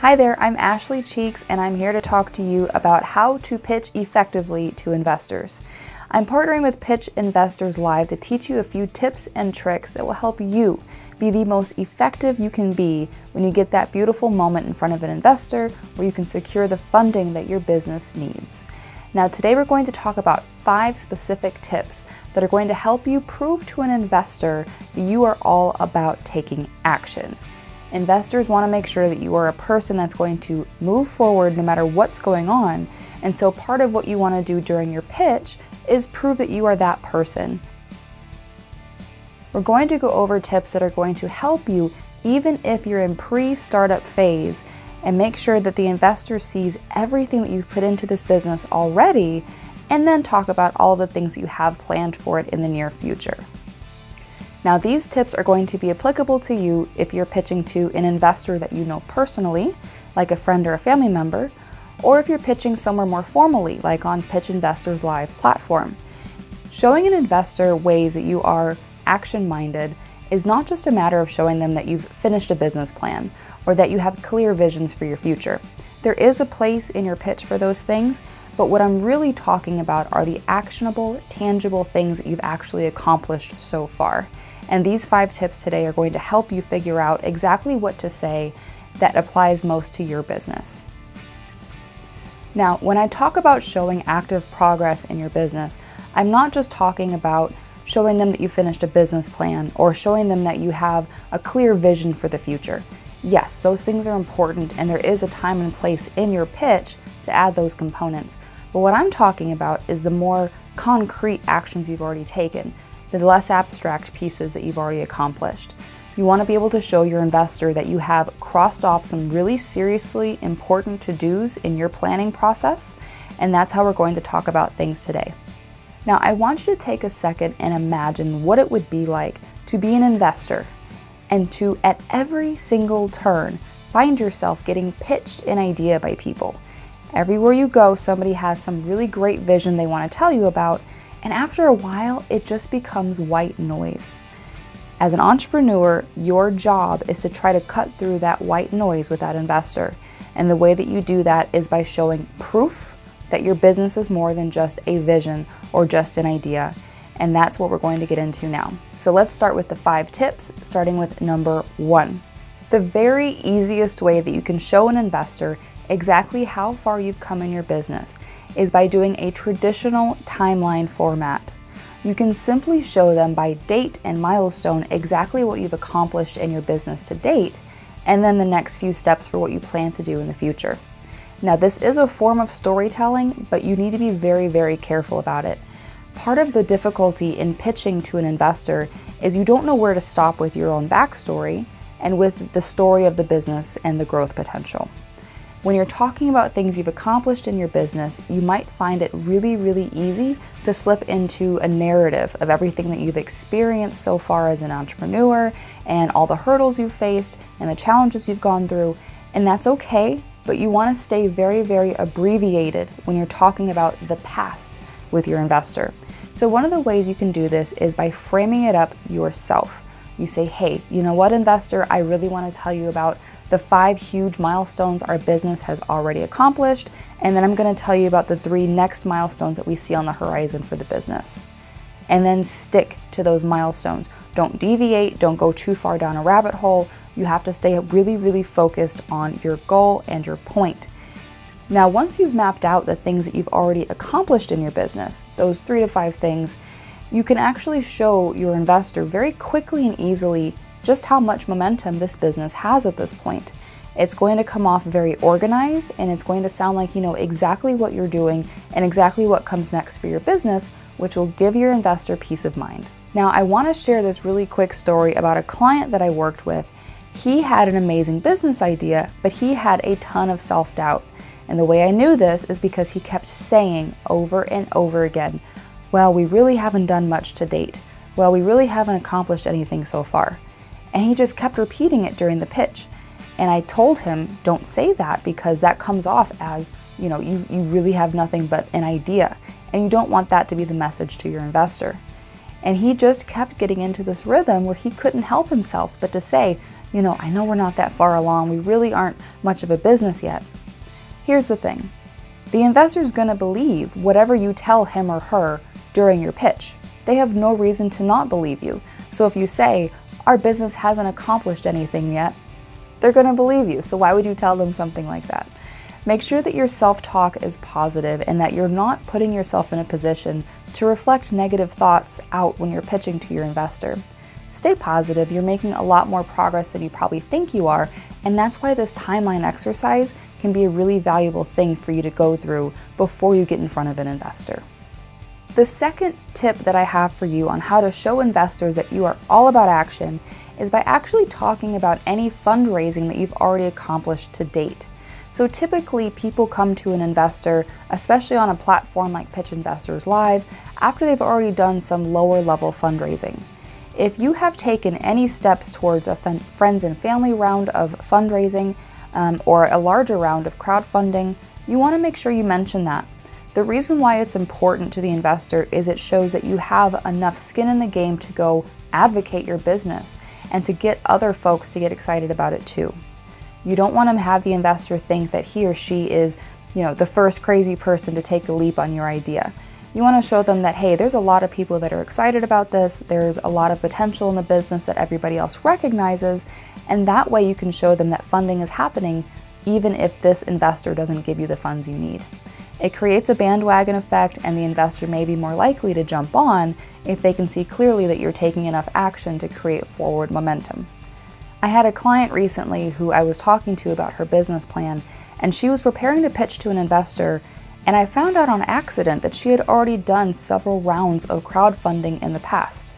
Hi there, I'm Ashley Cheeks and I'm here to talk to you about how to pitch effectively to investors. I'm partnering with Pitch Investors Live to teach you a few tips and tricks that will help you be the most effective you can be when you get that beautiful moment in front of an investor where you can secure the funding that your business needs. Now today we're going to talk about 5 specific tips that are going to help you prove to an investor that you are all about taking action. Investors want to make sure that you are a person that's going to move forward no matter what's going on, and so part of what you want to do during your pitch is prove that you are that person. We're going to go over tips that are going to help you even if you're in pre-startup phase and make sure that the investor sees everything that you've put into this business already, and then talk about all the things that you have planned for it in the near future. Now these tips are going to be applicable to you if you're pitching to an investor that you know personally, like a friend or a family member, or if you're pitching somewhere more formally, like on Pitch Investors Live platform. Showing an investor ways that you are action-minded is not just a matter of showing them that you've finished a business plan or that you have clear visions for your future. There is a place in your pitch for those things, but what I'm really talking about are the actionable, tangible things that you've actually accomplished so far. And these 5 tips today are going to help you figure out exactly what to say that applies most to your business. Now, when I talk about showing active progress in your business, I'm not just talking about showing them that you finished a business plan or showing them that you have a clear vision for the future. Yes, those things are important and there is a time and place in your pitch to add those components. But what I'm talking about is the more concrete actions you've already taken, the less abstract pieces that you've already accomplished. You want to be able to show your investor that you have crossed off some really seriously important to-dos in your planning process, and that's how we're going to talk about things today. Now, I want you to take a second and imagine what it would be like to be an investor and to, at every single turn, find yourself getting pitched an idea by people. Everywhere you go, somebody has some really great vision they want to tell you about, and after a while, it just becomes white noise. As an entrepreneur, your job is to try to cut through that white noise with that investor. And the way that you do that is by showing proof that your business is more than just a vision or just an idea. And that's what we're going to get into now. So let's start with the 5 tips, starting with number 1. The very easiest way that you can show an investor exactly how far you've come in your business is by doing a traditional timeline format. You can simply show them by date and milestone exactly what you've accomplished in your business to date, and then the next few steps for what you plan to do in the future. Now, this is a form of storytelling, but you need to be very, very careful about it. Part of the difficulty in pitching to an investor is you don't know where to stop with your own backstory and with the story of the business and the growth potential. When you're talking about things you've accomplished in your business, you might find it really, really easy to slip into a narrative of everything that you've experienced so far as an entrepreneur and all the hurdles you've faced and the challenges you've gone through, and that's okay, but you want to stay very, very abbreviated when you're talking about the past with your investor. So one of the ways you can do this is by framing it up yourself. You say, hey, you know what, investor, I really want to tell you about the 5 huge milestones our business has already accomplished, and then I'm going to tell you about the 3 next milestones that we see on the horizon for the business. And then stick to those milestones. Don't deviate, don't go too far down a rabbit hole. You have to stay really, really focused on your goal and your point. Now, once you've mapped out the things that you've already accomplished in your business, those 3 to 5 things, you can actually show your investor very quickly and easily just how much momentum this business has at this point. It's going to come off very organized, and it's going to sound like you know exactly what you're doing and exactly what comes next for your business, which will give your investor peace of mind. Now, I want to share this really quick story about a client that I worked with. He had an amazing business idea, but he had a ton of self-doubt. And the way I knew this is because he kept saying over and over again, well, we really haven't done much to date. Well, we really haven't accomplished anything so far. And he just kept repeating it during the pitch. And I told him, don't say that, because that comes off as, you know, you really have nothing but an idea. And you don't want that to be the message to your investor. And he just kept getting into this rhythm where he couldn't help himself but to say, I know we're not that far along. We really aren't much of a business yet. Here's the thing. The investor's going to believe whatever you tell him or her during your pitch. They have no reason to not believe you. So if you say, our business hasn't accomplished anything yet, they're going to believe you. So why would you tell them something like that? Make sure that your self-talk is positive and that you're not putting yourself in a position to reflect negative thoughts out when you're pitching to your investor. Stay positive. You're making a lot more progress than you probably think you are, and that's why this timeline exercise can be a really valuable thing for you to go through before you get in front of an investor. The second tip that I have for you on how to show investors that you are all about action is by actually talking about any fundraising that you've already accomplished to date. So typically people come to an investor, especially on a platform like Pitch Investors Live, after they've already done some lower level fundraising. If you have taken any steps towards a friends and family round of fundraising or a larger round of crowdfunding, you want to make sure you mention that. The reason why it's important to the investor is it shows that you have enough skin in the game to go advocate your business and to get other folks to get excited about it too. You don't want to have the investor think that he or she is, the first crazy person to take a leap on your idea. You want to show them that, hey, there's a lot of people that are excited about this, there's a lot of potential in the business that everybody else recognizes, and that way you can show them that funding is happening even if this investor doesn't give you the funds you need. It creates a bandwagon effect, and the investor may be more likely to jump on if they can see clearly that you're taking enough action to create forward momentum. I had a client recently who I was talking to about her business plan, and she was preparing to pitch to an investor, and I found out on accident that she had already done several rounds of crowdfunding in the past.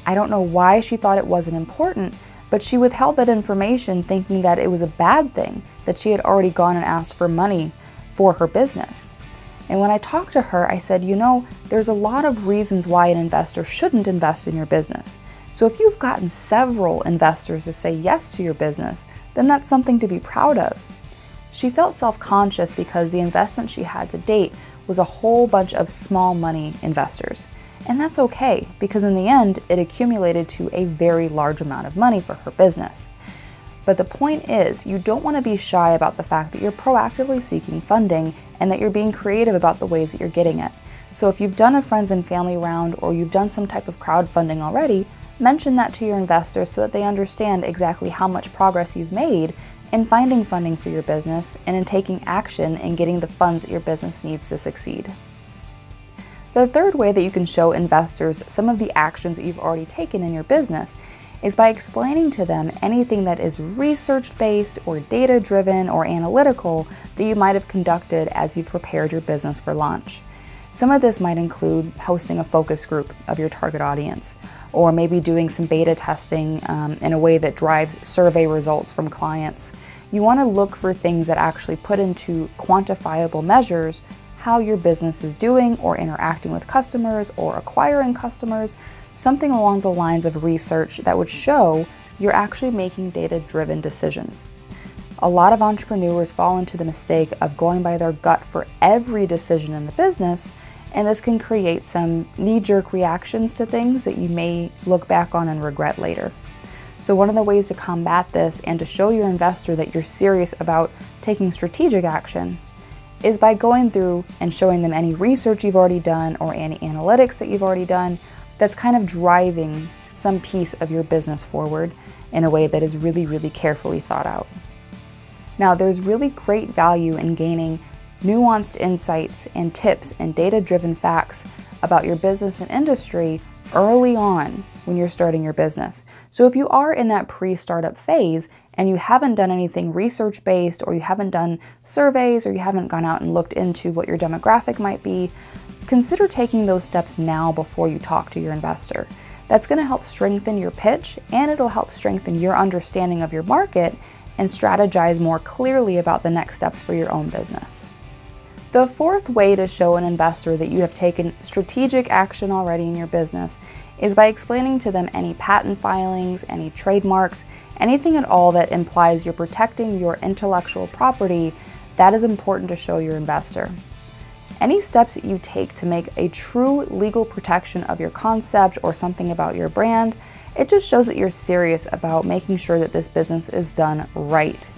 I don't know why she thought it wasn't important, but she withheld that information thinking that it was a bad thing, that she had already gone and asked for money for her business. And when I talked to her, I said, there's a lot of reasons why an investor shouldn't invest in your business. So if you've gotten several investors to say yes to your business, then that's something to be proud of. She felt self-conscious because the investment she had to date was a whole bunch of small money investors. And that's okay, because in the end, it accumulated to a very large amount of money for her business. But the point is, you don't want to be shy about the fact that you're proactively seeking funding and that you're being creative about the ways that you're getting it. So if you've done a friends and family round or you've done some type of crowdfunding already, mention that to your investors so that they understand exactly how much progress you've made in finding funding for your business and in taking action and getting the funds that your business needs to succeed. The third way that you can show investors some of the actions that you've already taken in your business is by explaining to them anything that is research-based or data-driven or analytical that you might have conducted as you've prepared your business for launch. Some of this might include hosting a focus group of your target audience, or maybe doing some beta testing in a way that drives survey results from clients. You want to look for things that actually put into quantifiable measures how your business is doing or interacting with customers or acquiring customers, something along the lines of research that would show you're actually making data-driven decisions. A lot of entrepreneurs fall into the mistake of going by their gut for every decision in the business, and this can create some knee-jerk reactions to things that you may look back on and regret later. So one of the ways to combat this and to show your investor that you're serious about taking strategic action is by going through and showing them any research you've already done or any analytics that you've already done that's kind of driving some piece of your business forward in a way that is really, really carefully thought out. Now, there's really great value in gaining nuanced insights and tips and data-driven facts about your business and industry early on when you're starting your business. So if you are in that pre-startup phase and you haven't done anything research-based, or you haven't done surveys, or you haven't gone out and looked into what your demographic might be, consider taking those steps now before you talk to your investor. That's going to help strengthen your pitch, and it'll help strengthen your understanding of your market and strategize more clearly about the next steps for your own business. The fourth way to show an investor that you have taken strategic action already in your business is by explaining to them any patent filings, any trademarks, anything at all that implies you're protecting your intellectual property. That is important to show your investor. Any steps that you take to make a true legal protection of your concept or something about your brand It just shows that you're serious about making sure that this business is done right.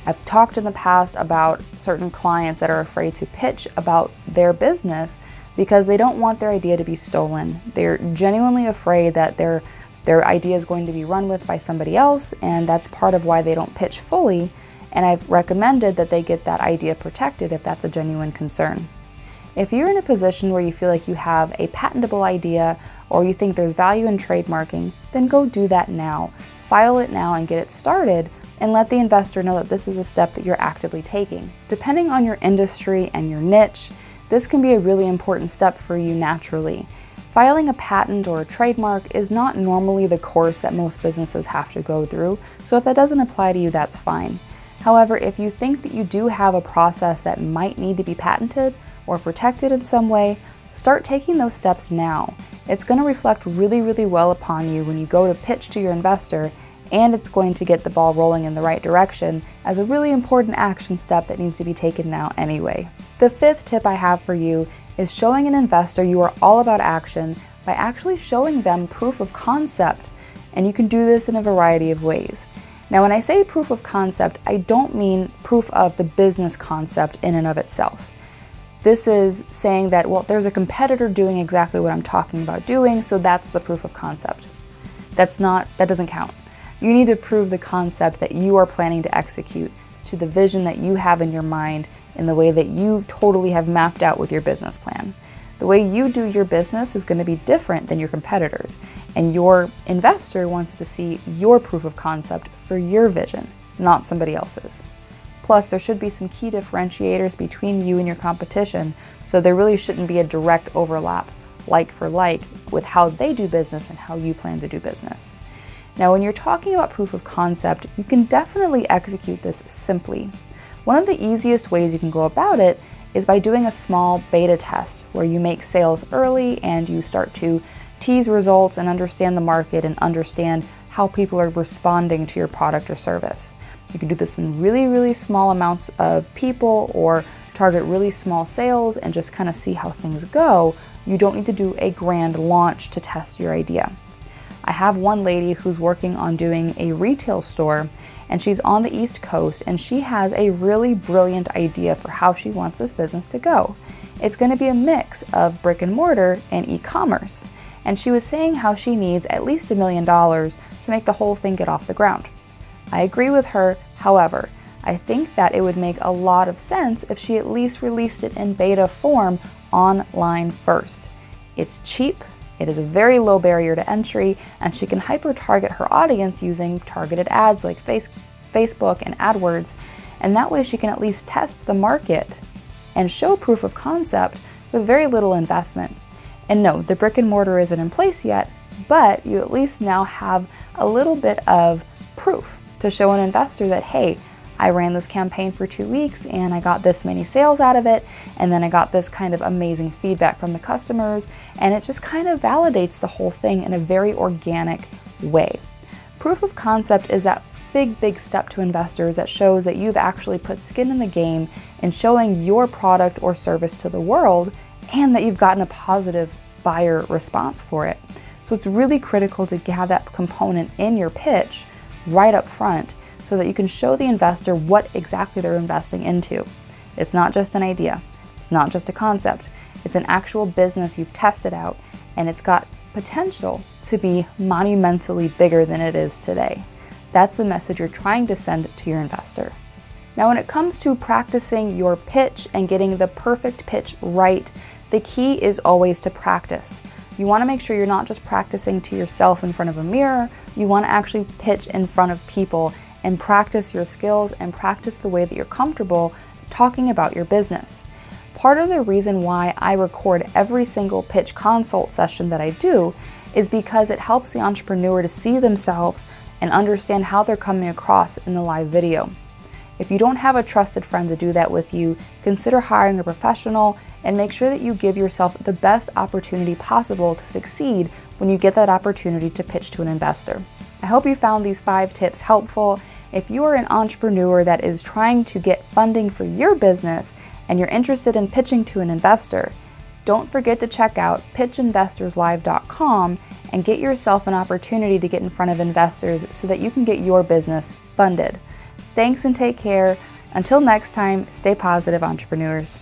I've talked in the past about certain clients that are afraid to pitch about their business because they don't want their idea to be stolen. They're genuinely afraid that their idea is going to be run with by somebody else, and that's part of why they don't pitch fully. And I've recommended that they get that idea protected if that's a genuine concern. If you're in a position where you feel like you have a patentable idea or you think there's value in trademarking, then go do that now. File it now and get it started, and let the investor know that this is a step that you're actively taking. Depending on your industry and your niche, this can be a really important step for you naturally. Filing a patent or a trademark is not normally the course that most businesses have to go through, so if that doesn't apply to you, that's fine. However, if you think that you do have a process that might need to be patented or protected in some way, start taking those steps now. It's going to reflect really, really well upon you when you go to pitch to your investor, and it's going to get the ball rolling in the right direction as a really important action step that needs to be taken now anyway. The fifth tip I have for you is showing an investor you are all about action by actually showing them proof of concept, and you can do this in a variety of ways. Now, when I say proof of concept, I don't mean proof of the business concept in and of itself. This is saying that, well, there's a competitor doing exactly what I'm talking about doing, so that's the proof of concept. That doesn't count. You need to prove the concept that you are planning to execute to the vision that you have in your mind in the way that you totally have mapped out with your business plan. The way you do your business is going to be different than your competitors, and your investor wants to see your proof of concept for your vision, not somebody else's. Plus, there should be some key differentiators between you and your competition, so there really shouldn't be a direct overlap, like for like, with how they do business and how you plan to do business. Now, when you're talking about proof of concept, you can definitely execute this simply. One of the easiest ways you can go about it is by doing a small beta test where you make sales early and you start to tease results and understand the market and understand how people are responding to your product or service. You can do this in really, really small amounts of people or target really small sales and just kind of see how things go. You don't need to do a grand launch to test your idea. I have one lady who's working on doing a retail store, and she's on the East Coast, and she has a really brilliant idea for how she wants this business to go. It's going to be a mix of brick and mortar and e-commerce. And she was saying how she needs at least $1 million to make the whole thing get off the ground. I agree with her. However, I think that it would make a lot of sense if she at least released it in beta form online first. It's cheap, it is a very low barrier to entry, and she can hyper-target her audience using targeted ads like Facebook and AdWords, and that way she can at least test the market and show proof of concept with very little investment. And no, the brick and mortar isn't in place yet, but you at least now have a little bit of proof to show an investor that, hey, I ran this campaign for 2 weeks and I got this many sales out of it, and then I got this kind of amazing feedback from the customers, and it just kind of validates the whole thing in a very organic way. Proof of concept is that big step to investors that shows that you've actually put skin in the game in showing your product or service to the world, and that you've gotten a positive buyer response for it. So it's really critical to have that component in your pitch right up front so that you can show the investor what exactly they're investing into. It's not just an idea. It's not just a concept. It's an actual business you've tested out, and it's got potential to be monumentally bigger than it is today. That's the message you're trying to send to your investor. Now, when it comes to practicing your pitch and getting the perfect pitch right, the key is always to practice. You want to make sure you're not just practicing to yourself in front of a mirror. You want to actually pitch in front of people and practice your skills and practice the way that you're comfortable talking about your business. Part of the reason why I record every single pitch consult session that I do is because it helps the entrepreneur to see themselves and understand how they're coming across in the live video. If you don't have a trusted friend to do that with you, consider hiring a professional and make sure that you give yourself the best opportunity possible to succeed when you get that opportunity to pitch to an investor. I hope you found these 5 tips helpful. If you are an entrepreneur that is trying to get funding for your business and you're interested in pitching to an investor, don't forget to check out pitchinvestorslive.com and get yourself an opportunity to get in front of investors so that you can get your business funded. Thanks and take care. Until next time, stay positive, entrepreneurs.